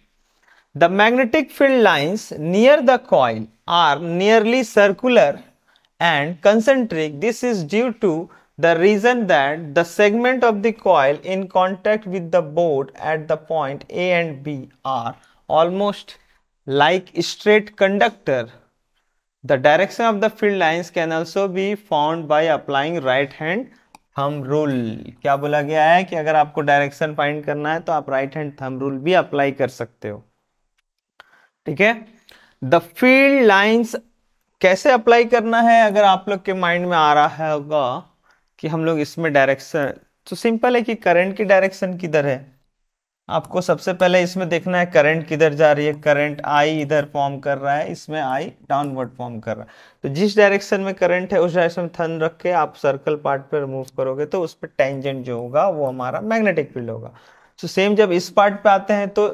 The magnetic field lines near the coil are nearly circular and concentric. This is due to the reason that the segment of the coil in contact with the board at the point A and B are almost like straight conductor. The direction of the field lines can also be found by applying right hand thumb rule. क्या बोला गया है कि अगर आपको direction find करना है तो आप राइट हैंड थंब रूल भी अप्लाई कर सकते हो। ठीक है, द फील्ड लाइंस कैसे अप्लाई करना है, अगर आप लोग के माइंड में आ रहा होगा कि हम लोग इसमें डायरेक्शन, तो सिंपल है कि करंट की डायरेक्शन किधर है, आपको सबसे पहले इसमें देखना है करंट किधर जा रही है। करंट आई इधर फॉर्म कर रहा है, इसमें आई डाउनवर्ड फॉर्म कर रहा है, तो जिस डायरेक्शन में करंट है उस डायरेक्शन में थंब रख के आप सर्कल पार्ट पर मूव करोगे तो उस पर टेंजेंट जो होगा वो हमारा मैग्नेटिक फील्ड होगा। तो सेम जब इस पार्ट पे आते हैं तो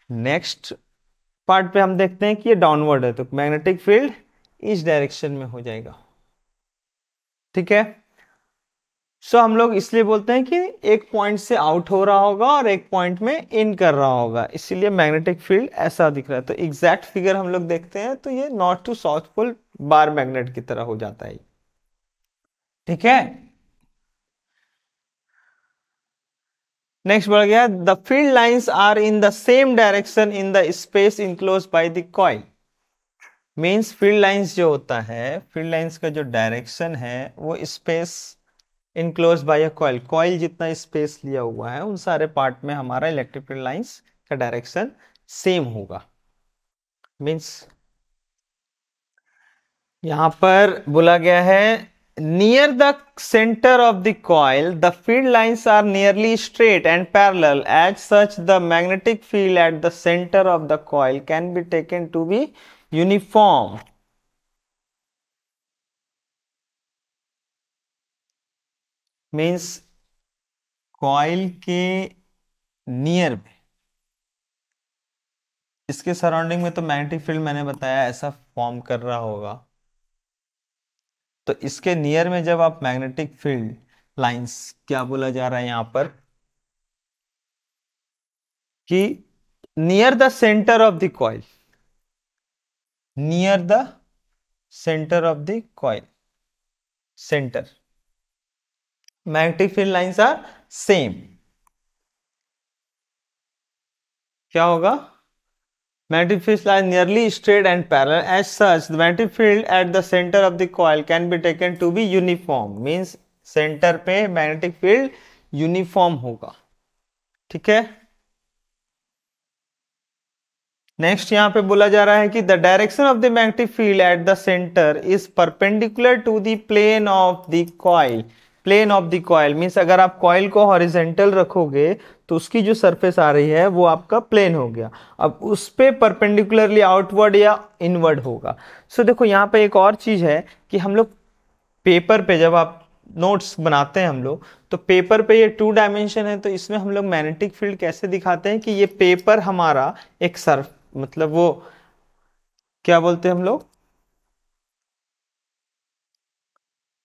नेक्स्ट पार्ट पे हम देखते हैं कि ये डाउनवर्ड है, तो मैग्नेटिक फील्ड इस डायरेक्शन में हो जाएगा। ठीक है, सो हम लोग इसलिए बोलते हैं कि एक पॉइंट से आउट हो रहा होगा और एक पॉइंट में इन कर रहा होगा, इसीलिए मैग्नेटिक फील्ड ऐसा दिख रहा है। तो एग्जैक्ट फिगर हम लोग देखते हैं तो ये north to south pole bar magnet की तरह हो जाता है। ठीक है, नेक्स्ट बढ़ गया, the field lines are in the same direction in the space enclose by the coil. Means field lines जो होता है, फील्ड लाइंस का जो डायरेक्शन है वो space enclose by a coil, coil जितना स्पेस लिया हुआ है उन सारे पार्ट में हमारा इलेक्ट्रिक फील्ड लाइंस का डायरेक्शन सेम होगा। मीन्स यहां पर बोला गया है near the centre of the coil the field lines are nearly straight and parallel, as such the magnetic field at the centre of the coil can be taken to be uniform. Means coil के near में, इसके surrounding में तो magnetic field मैंने बताया ऐसा form कर रहा होगा, तो इसके नियर में जब आप मैग्नेटिक फील्ड लाइंस, क्या बोला जा रहा है यहां पर कि near the centre of the coil, near the centre of the coil, centre magnetic field lines are same. क्या होगा, magnetic field line nearly straight and parallel, as such the magnetic field at the center of the coil can be taken to be uniform, means center पे magnetic field uniform होगा। ठीक है, next यहां पे बोला जा रहा है कि the direction of the magnetic field at the centre is perpendicular to the plane of the coil. Plane of the coil means अगर आप कॉइल को हॉरिजेंटल रखोगे तो उसकी जो सरफेस आ रही है वो आपका प्लेन हो गया, अब उस पे परपेंडिकुलरली आउटवर्ड या इनवर्ड होगा। सो देखो यहाँ पे एक और चीज है कि हम लोग पेपर पे जब आप नोट्स बनाते हैं हम लोग, तो पेपर पे ये 2 डायमेंशन है, तो इसमें हम लोग मैग्नेटिक फील्ड कैसे दिखाते हैं कि ये पेपर हमारा एक सर्फ, मतलब वो क्या बोलते हैं हम लोग,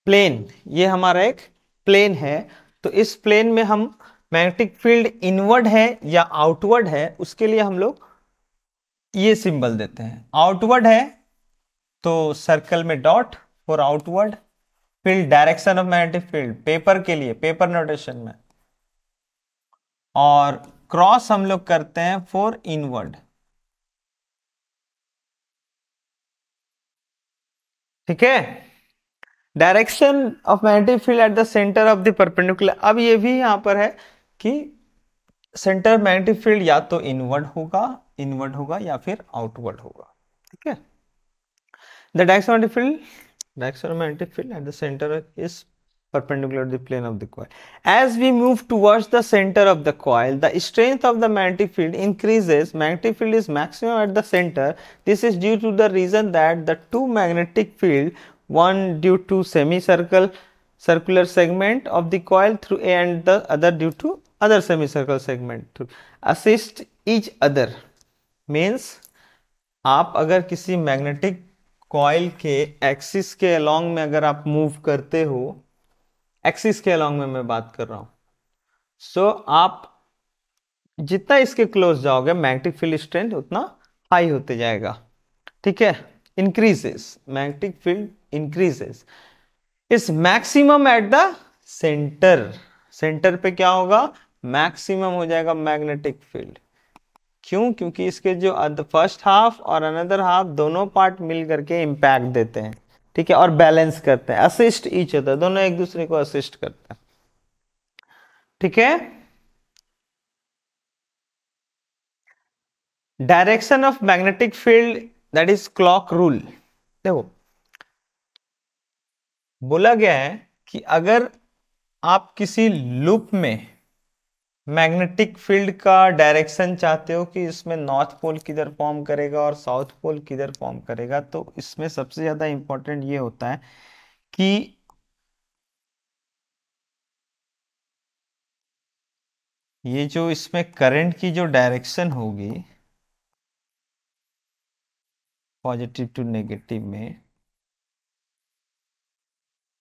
प्लेन, ये हमारा एक प्लेन है, तो इस प्लेन में हम मैग्नेटिक फील्ड इनवर्ड है या आउटवर्ड है उसके लिए हम लोग ये सिंबल देते हैं। आउटवर्ड है तो सर्कल में dot for outward, field direction of magnetic field paper के लिए, पेपर नोटेशन में, और क्रॉस हम लोग करते हैं फॉर इनवर्ड। ठीक है, direction of magnetic field at the centre of the perpendicular. अब ये भी यहां पर है कि सेंटर मैग्नेटिक फील्ड या तो इनवर्ड होगा या फिर आउटवर्ड होगा। ठीक है, the direction of magnetic field at the centre is perpendicular to the plane of the coil. As we move towards the center of the coil, the strength of the magnetic field increases. Magnetic field is maximum at the center. This is due to the reason that the two magnetic field, one due to circular segment of the coil through A and the other due to other semicircular segment through, assist each other. Means आप अगर किसी magnetic coil के axis के along में अगर आप move करते हो, एक्सिस के अलोंग में मैं बात कर रहा हूं, सो आप जितना इसके क्लोज जाओगे मैग्नेटिक फील्ड स्ट्रेंथ उतना हाई होते जाएगा। ठीक है, increases, magnetic field increases, is maximum eight the centre. Centre पे क्या होगा, मैक्सिमम हो जाएगा मैग्नेटिक फील्ड। क्यों? क्योंकि इसके जो फर्स्ट हाफ और अनदर हाफ दोनों पार्ट मिल करके इंपैक्ट देते हैं। ठीक है, और बैलेंस करते हैं, असिस्ट ईच अदर, दोनों एक दूसरे को असिस्ट करते हैं। ठीक है, direction of magnetic field that is clock rule. देखो बोला गया है कि अगर आप किसी लूप में मैग्नेटिक फील्ड का डायरेक्शन चाहते हो कि इसमें नॉर्थ पोल किधर फॉर्म करेगा और साउथ पोल किधर फॉर्म करेगा, तो इसमें सबसे ज्यादा इंपॉर्टेंट ये होता है कि ये जो इसमें करंट की जो डायरेक्शन होगी पॉजिटिव टू नेगेटिव में,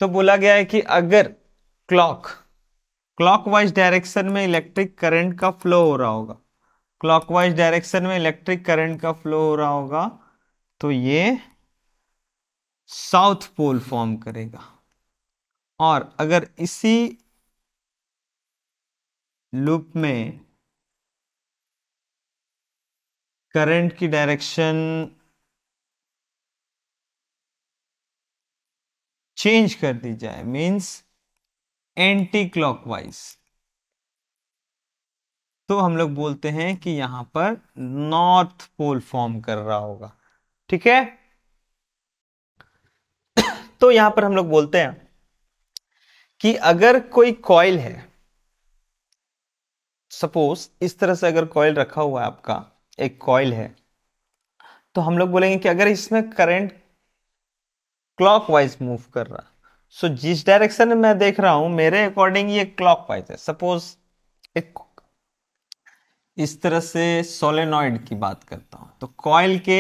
तो बोला गया है कि अगर क्लॉकवाइज डायरेक्शन में इलेक्ट्रिक करंट का फ्लो हो रहा होगा, क्लॉकवाइज डायरेक्शन में इलेक्ट्रिक करंट का फ्लो हो रहा होगा, तो ये साउथ पोल फॉर्म करेगा। और अगर इसी लूप में करंट की डायरेक्शन चेंज कर दी जाए, मींस एंटी क्लॉकवाइज, तो हम लोग बोलते हैं कि यहां पर नॉर्थ पोल फॉर्म कर रहा होगा। ठीक है, तो यहां पर हम लोग बोलते हैं कि अगर कोई कॉइल है, सपोज इस तरह से अगर कॉइल रखा हुआ है, आपका एक कॉइल है, तो हम लोग बोलेंगे कि अगर इसमें करंट क्लॉकवाइज मूव कर रहा, सो जिस डायरेक्शन में मैं देख रहा हूं मेरे अकॉर्डिंग ये क्लॉकवाइज है। सपोज एक इस तरह से सोलेनॉइड की बात करता हूं, तो कॉइल के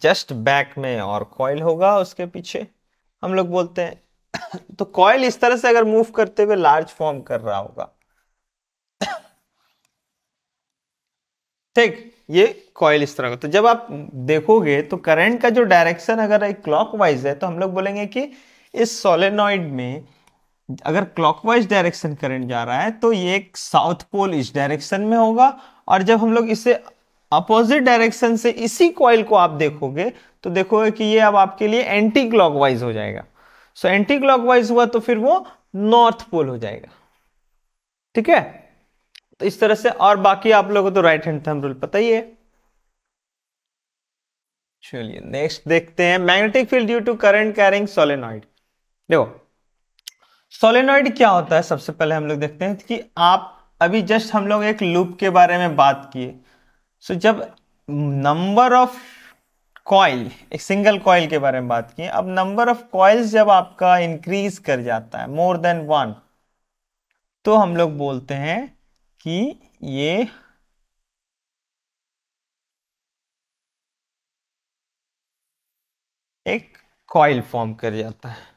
जस्ट बैक में और कॉइल होगा उसके पीछे, हम लोग बोलते हैं तो कॉइल इस तरह से अगर मूव करते हुए लार्ज फॉर्म कर रहा होगा, ठीक, ये कॉइल इस तरह का, तो जब आप देखोगे तो करंट का जो डायरेक्शन अगर एक क्लॉकवाइज है, तो हम लोग बोलेंगे कि इस सोलेनॉइड में अगर क्लॉकवाइज डायरेक्शन करंट जा रहा है तो ये एक साउथ पोल इस डायरेक्शन में होगा, और जब हम लोग इसे अपोजिट डायरेक्शन से इसी कॉइल को आप देखोगे तो देखोगे कि ये अब आपके लिए एंटी क्लॉकवाइज हो जाएगा। सो एंटी क्लॉकवाइज हुआ तो फिर वो नॉर्थ पोल हो जाएगा। ठीक है, तो इस तरह से, और बाकी आप लोगों को तो राइट हैंड थंब रूल पता ही है। चलिए नेक्स्ट देखते हैं, magnetic field due to current carrying solenoid. देखो सोलेनॉइड क्या होता है, सबसे पहले हम लोग देखते हैं कि आप अभी जस्ट हम लोग एक लूप के बारे में बात किए। सो जब नंबर ऑफ कॉइल, एक सिंगल कॉइल के बारे में बात किए, अब नंबर ऑफ कॉइल्स जब आपका इंक्रीज कर जाता है मोर देन वन, तो हम लोग बोलते हैं कि ये एक कॉइल फॉर्म कर जाता है।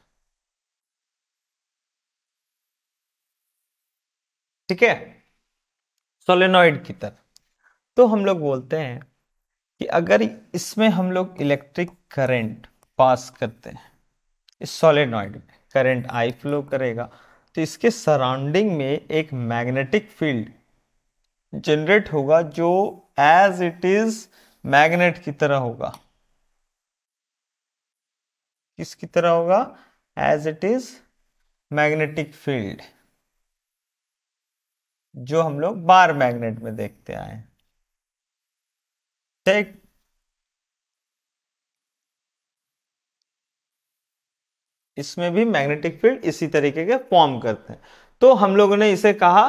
ठीक है, सोलेनॉइड की तरह। तो हम लोग बोलते हैं कि अगर इसमें हम लोग इलेक्ट्रिक करंट पास करते हैं इस सोलेनॉइड में, करंट आई फ्लो करेगा, तो इसके सराउंडिंग में एक मैग्नेटिक फील्ड जनरेट होगा जो एज इट इज मैग्नेट की तरह होगा। किसकी तरह होगा? As it is magnetic field, जो हम लोग बार मैग्नेट में देखते आए हैं। ठीक, इसमें भी मैग्नेटिक फील्ड इसी तरीके के फॉर्म करते हैं। तो हम लोगों ने इसे कहा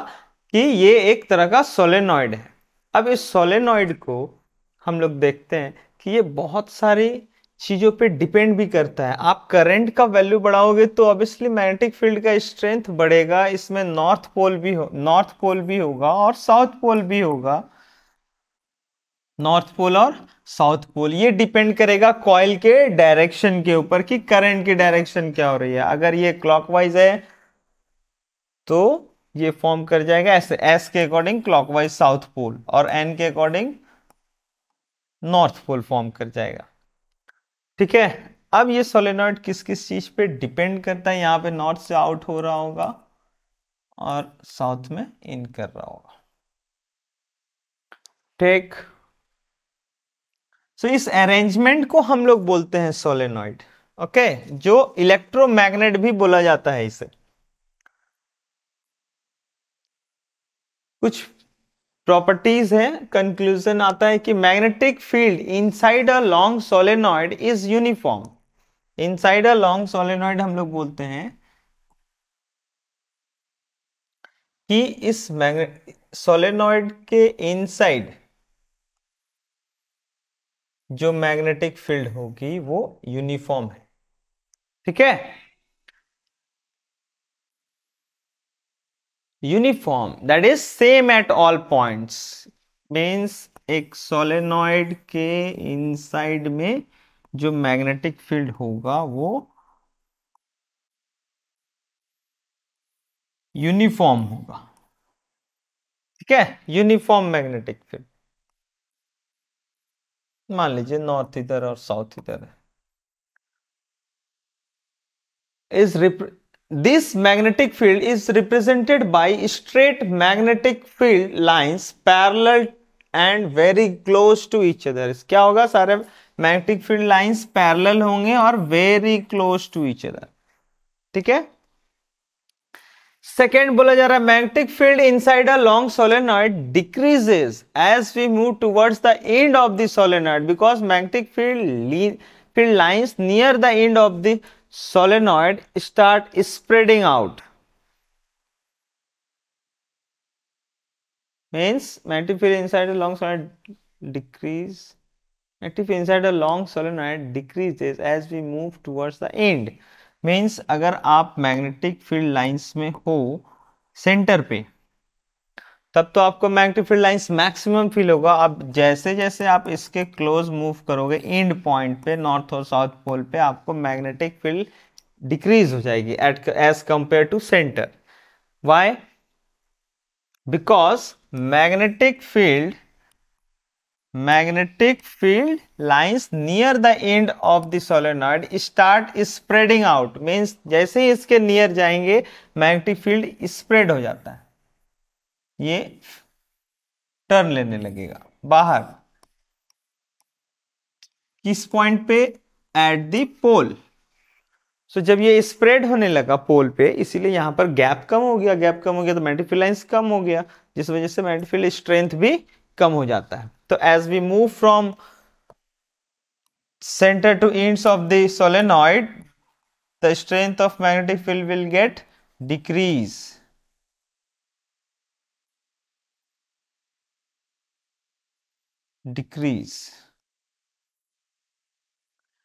कि ये एक तरह का सोलेनॉइड है। अब इस सोलेनॉइड को हम लोग देखते हैं कि ये बहुत सारी चीजों पे डिपेंड भी करता है। आप करंट का वैल्यू बढ़ाओगे तो ऑब्वियसली मैग्नेटिक फील्ड का स्ट्रेंथ बढ़ेगा। इसमें नॉर्थ पोल भी होगा और साउथ पोल भी होगा। नॉर्थ पोल और साउथ पोल, ये डिपेंड करेगा कॉइल के डायरेक्शन के ऊपर कि करंट की डायरेक्शन क्या हो रही है। अगर ये क्लॉकवाइज है तो ये फॉर्म कर जाएगा ऐसे, एस के अकॉर्डिंग क्लॉकवाइज साउथ पोल और एन के अकॉर्डिंग नॉर्थ पोल फॉर्म कर जाएगा। ठीक है, अब ये सोलेनॉइड किस किस चीज पे डिपेंड करता है? यहां पे नॉर्थ से आउट हो रहा होगा और साउथ में इन कर रहा होगा। ठीक, सो इस अरेंजमेंट को हम लोग बोलते हैं सोलेनॉइड। ओके, जो इलेक्ट्रोमैग्नेट भी बोला जाता है इसे। कुछ प्रॉपर्टीज है, कंक्लूजन आता है कि magnetic field inside a long solenoid is uniform. Inside a long solenoid हम लोग बोलते हैं कि इस सोलेनॉइड के इनसाइड जो मैग्नेटिक फील्ड होगी वो यूनिफॉर्म है। ठीक है, uniform that is same at all points means एक सोलेनॉइड के इनसाइड में जो मैग्नेटिक फील्ड होगा वो यूनिफॉर्म होगा। ठीक है, यूनिफॉर्म मैग्नेटिक फील्ड। मान लीजिए नॉर्थ इधर और साउथ इधर है। is this magnetic field is represented by straight magnetic field lines parallel and very close to each other। क्या होगा? सारे मैग्नेटिक फील्ड लाइंस पैरेलल होंगे और very close to each other. ठीक है, सेकेंड बोला जा रहा है magnetic field inside a long solenoid decreases as we move towards the end of the solenoid because magnetic field lines near the end of the solenoid start spreading out, means magnetic field inside a long solenoid decrease, magnetic field inside a long solenoid decreases as we move towards the end। means अगर आप magnetic field lines में हो centre पे तब तो आपको magnetic field lines maximum feel होगा। अब जैसे जैसे आप इसके क्लोज मूव करोगे एंड पॉइंट पे, नॉर्थ और साउथ पोल पे, आपको मैग्नेटिक फील्ड डिक्रीज हो जाएगी at as compare to centre. Why? Because magnetic field lines near the end of the solenoid start spreading out. Means जैसे ही इसके नियर जाएंगे मैग्नेटिक फील्ड स्प्रेड हो जाता है, ये टर्न लेने लगेगा बाहर। किस पॉइंट पे? एट द पोल। सो जब ये स्प्रेड होने लगा पोल पे, इसीलिए यहां पर गैप कम हो गया। गैप कम हो गया तो मैग्नेटिक फील्ड लाइंस कम हो गया, जिस वजह से मैग्नेटिक फील्ड स्ट्रेंथ भी कम हो जाता है। तो as we move from centre to ends of the solenoid the strength of magnetic field will get decrease.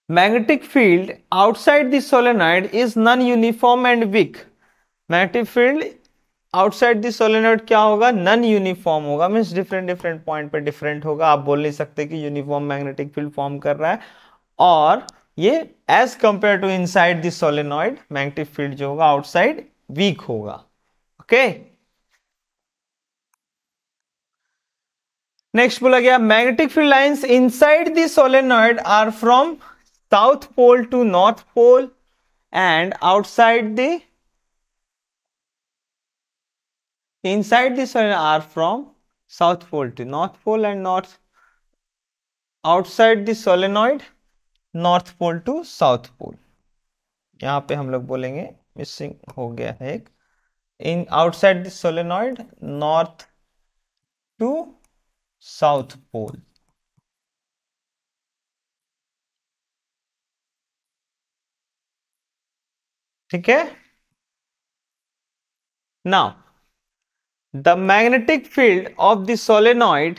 Magnetic field outside the solenoid is non-uniform and weak। Magnetic field outside the solenoid क्या होगा? Non uniform होगा। Means different different point पे different होगा। आप बोल नहीं सकते कि यूनिफॉर्म मैग्नेटिक फील्ड फॉर्म कर रहा है। और ये as compare to inside the solenoid magnetic field जो होगा आउटसाइड वीक होगा। ओके, नेक्स्ट बोला गया magnetic field lines inside the solenoid are from south pole to north pole and outside the inside the solenoid are from south pole to north pole and north outside the solenoid north pole to south pole. यहाँ पे हम लोग बोलेंगे missing हो गया है एक, in outside the solenoid north to south pole. ठीक है. Now the magnetic field of the solenoid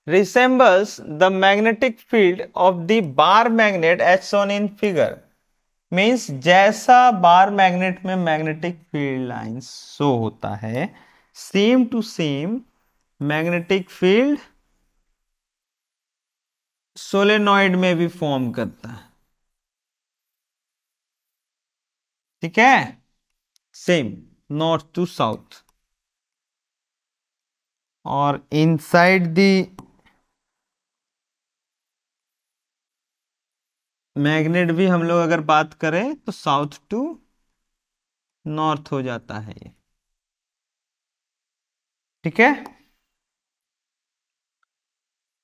resembles the magnetic field of the bar magnet as shown in figure. Means जैसा बार मैग्नेट में magnetic field lines show होता है, same to same magnetic field solenoid में भी form करता है. ठीक है, सेम नॉर्थ टू साउथ. और इनसाइड दी मैग्नेट भी हम लोग अगर बात करें तो साउथ टू नॉर्थ हो जाता है ये. ठीक है.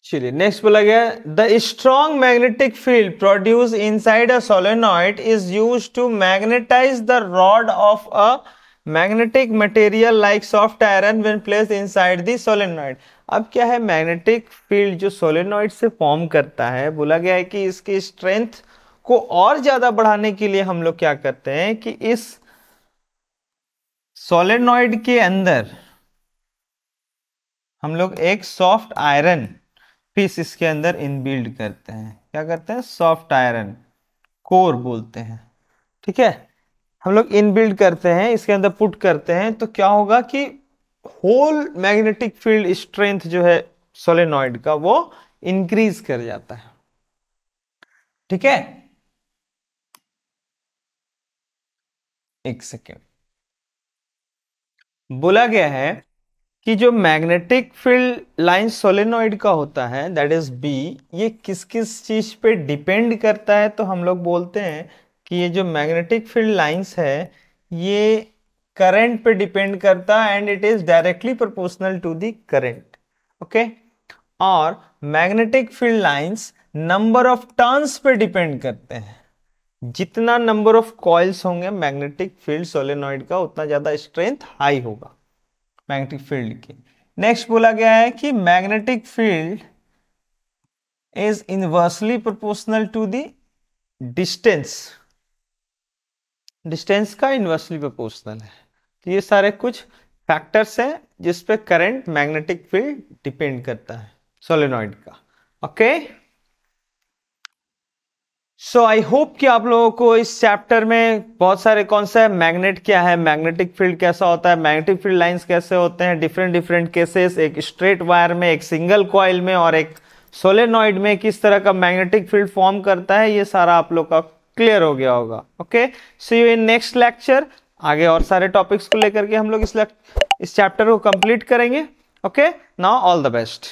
चलिए नेक्स्ट बोला गया, the strong magnetic field produce inside a solenoid is used to magnetise the rod of a magnetic material like soft iron when placed inside the solenoid. अब क्या है, मैग्नेटिक फील्ड जो सोलेनॉइड से फॉर्म करता है, बोला गया है कि इसकी स्ट्रेंथ को और ज्यादा बढ़ाने के लिए हम लोग क्या करते हैं कि इस सोलेनॉइड के अंदर हम लोग एक सॉफ्ट आयरन पीस इसके अंदर इनबिल्ड करते हैं. क्या करते हैं, सॉफ्ट आयरन कोर बोलते हैं. ठीक है, हम लोग इनबिल्ड करते हैं, इसके अंदर पुट करते हैं, तो क्या होगा कि होल मैग्नेटिक फील्ड स्ट्रेंथ जो है सोलेनॉइड का वो इंक्रीज कर जाता है. ठीक है, एक सेकेंड. बोला गया है कि जो मैग्नेटिक फील्ड लाइन सोलेनॉइड का होता है दैट इज बी, ये किस किस चीज पे डिपेंड करता है, तो हम लोग बोलते हैं कि ये जो मैग्नेटिक फील्ड लाइंस है ये करंट पे डिपेंड करता है and it is directly proportional to the current. Okay. और magnetic field lines number of turns पे डिपेंड करते हैं. जितना नंबर ऑफ कॉइल्स होंगे मैग्नेटिक फील्ड सोलेनॉइड का, उतना ज्यादा स्ट्रेंथ हाई होगा मैग्नेटिक फील्ड की. नेक्स्ट बोला गया है कि magnetic field is inversely proportional to the distance. Distance का इनवर्सली प्रोपोर्शनल है. तो ये सारे कुछ फैक्टर्स हैं जिस पे करंट मैग्नेटिक फील्ड डिपेंड करता है सोलेनॉइड का. ओके. सो आई होप कि आप लोगों को इस चैप्टर में बहुत सारे कॉन्सेप्ट, मैग्नेट क्या है, मैग्नेटिक फील्ड कैसा होता है, मैग्नेटिक फील्ड लाइंस कैसे होते हैं, डिफरेंट डिफरेंट केसेस, एक स्ट्रेट वायर में, एक सिंगल कॉइल में और एक सोलेनॉइड में किस तरह का मैग्नेटिक फील्ड फॉर्म करता है, ये सारा आप लोग का क्लियर हो गया होगा. Okay. See you in next lecture. आगे और सारे टॉपिक्स को लेकर के हम लोग इस चैप्टर को कंप्लीट करेंगे. Okay. Now all the best.